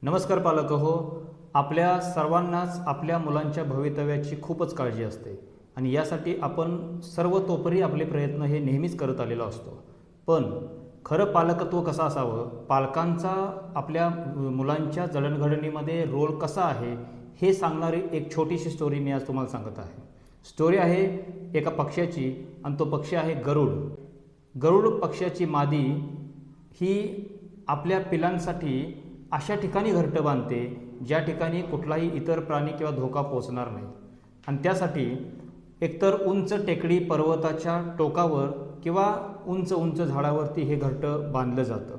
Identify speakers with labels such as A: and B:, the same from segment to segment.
A: नमस्कार पालक हो. आपल्या सर्वांनाच आपल्या मुलांच्या भवितव्याची खूपच काळजी असते आणि यासाठी आपण सर्वतोपरी आपले प्रयत्न हे नेहमीच करत आलेलो असतो. पण खरं पालकत्व कसं असावं, पालकांचा आपल्या मुलांच्या जडणघडणीमध्ये रोल कसा आहे हे सांगणारी एक छोटीशी स्टोरी मी आज तुम्हाला सांगत आहे. स्टोरी आहे एका पक्ष्याची आणि तो पक्षी आहे गरुड. गरुड पक्ष्याची मादी ही आपल्या पिलांसाठी अशा ठिकाणी घरटं बांधते ज्या ठिकाणी कुठलाही इतर प्राणी किंवा धोका पोचणार नाही. आणि त्यासाठी एकतर उंच टेकडी पर्वताच्या टोकावर किंवा उंच उंच झाडावरती हे घरटं बांधलं जातं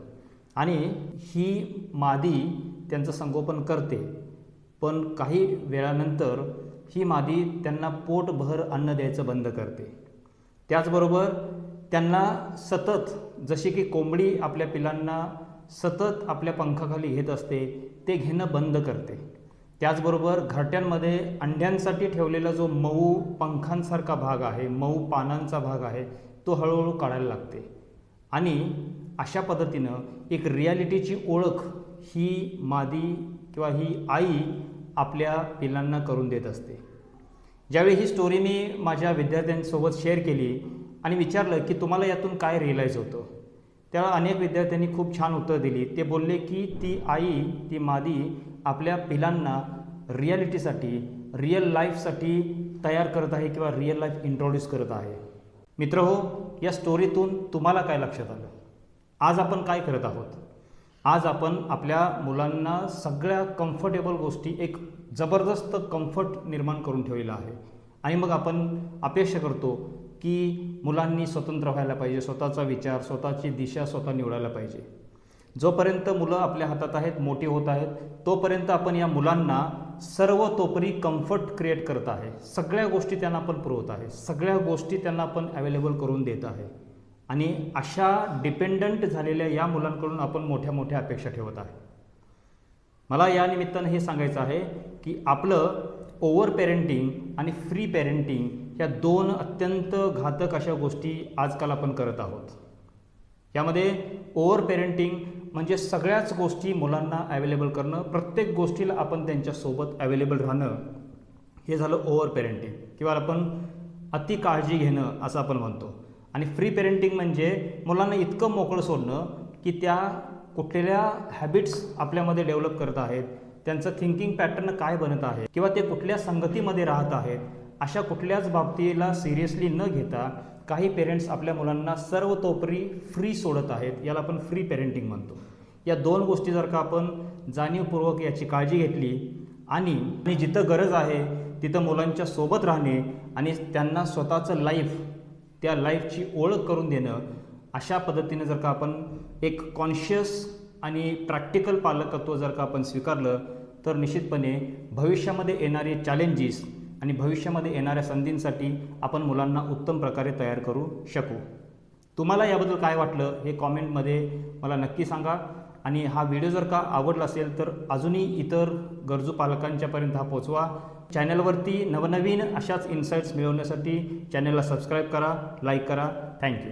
A: आणि ही मादी त्यांचं संगोपन करते. पण काही वेळानंतर ही मादी त्यांना पोटभर अन्न द्यायचं बंद करते. त्याचबरोबर त्यांना सतत, जशी की कोंबडी आपल्या पिलांना सतत आपल्या पंखाखाली घेत असते, ते घेणं बंद करते. त्याचबरोबर घरट्यांमध्ये अंड्यांसाठी ठेवलेला जो मऊ पंखांसारखा भाग आहे, मऊ पानांचा भाग आहे, तो हळूहळू काढायला लागते. आणि अशा पद्धतीनं एक रियालिटीची ओळख ही मादी किंवा ही आई आपल्या पिलांना करून देत असते. ज्यावेळी ही स्टोरी मी माझ्या विद्यार्थ्यांसोबत शेअर केली आणि विचारलं की तुम्हाला यातून काय रिअलाईज होतं, त्यावेळा अनेक विद्यार्थ्यांनी खूप छान उत्तर दिली. ते बोलले की ती आई, ती मादी आपल्या पिलांना रियालिटीसाठी, रिअल लाईफसाठी तयार करत आहे किंवा रिअल लाईफ इंट्रोड्यूस करत आहे. मित्र हो, या स्टोरीतून तुम्हाला काय लक्षात आलं? आज आपण काय करत आहोत? आज आपण आपल्या मुलांना सगळ्या कम्फर्टेबल गोष्टी, एक जबरदस्त कम्फर्ट निर्माण करून ठेवलेला आहे आणि मग आपण अपेक्षा करतो की मुलांनी स्वतंत्र व्हायला पाहिजे, स्वतःचा विचार, स्वतःची दिशा स्वतः निवडायला पाहिजे. जोपर्यंत मुलं आपल्या हातात आहेत, मोठी होत आहेत, तोपर्यंत आपण या मुलांना सर्वतोपरी कम्फर्ट क्रिएट करत आहे. सगळ्या गोष्टी त्यांना आपण पुरवत आहे, सगळ्या गोष्टी त्यांना आपण अवेलेबल करून देत आहे आणि अशा डिपेंडंट झालेल्या या मुलांकडून आपण मोठ्या मोठ्या अपेक्षा ठेवत आहे. मला या निमित्तानं हे सांगायचं आहे की आपलं ओव्हर पेरेंटिंग आणि फ्री पेरेंटिंग या दोन अत्यंत घातक अशा गोष्टी आजकाल आपण करत आहोत. यामध्ये ओव्हर पेरेंटिंग म्हणजे सगळ्याच गोष्टी मुलांना अवेलेबल करणं, प्रत्येक गोष्टीला आपण त्यांच्यासोबत अवेलेबल राहणं, हे झालं ओव्हर पेरेंटिंग किंवा आपण अति काळजी घेणं असं आपण म्हणतो. आणि फ्री पेरेंटिंग म्हणजे मुलांना इतकं मोकळं सोडणं की त्या कुठल्या हॅबिट्स आपल्यामध्ये डेव्हलप करत आहेत, त्यांचं थिंकिंग पॅटर्न काय बनत आहे किंवा ते कुठल्या संगतीमध्ये राहत आहेत, अशा कुठल्याच बाबतीला सिरियसली न घेता काही पेरेंट्स आपल्या मुलांना सर्वतोपरी फ्री सोडत आहेत. याला आपण फ्री पेरेंटिंग म्हणतो. या दोन गोष्टी जर का आपण जाणीवपूर्वक याची काळजी घेतली आणि जिथं गरज आहे तिथं मुलांच्या सोबत राहणे आणि त्यांना स्वतःचं लाईफ, त्या लाईफची ओळख करून देणं, अशा पद्धतीने जर का आपण एक कॉन्शियस आणि प्रॅक्टिकल पालकत्व जर का आपण स्वीकारलं तर निश्चितपणे भविष्यामध्ये येणारे चॅलेंजेस आणि भविष्यामध्ये येणाऱ्या संधींसाठी आपण मुलांना उत्तम प्रकारे तयार करू शकू. तुम्हाला याबद्दल काय वाटलं हे कॉमेंटमध्ये मला नक्की सांगा. आणि हा व्हिडिओ जर का आवडला असेल तर अजूनही इतर गरजू पालकांच्यापर्यंत हा पोचवा. चॅनलवरती नवनवीन अशाच इन्साईट्स मिळवण्यासाठी चॅनलला सबस्क्राईब करा, लाईक करा. थँक्यू.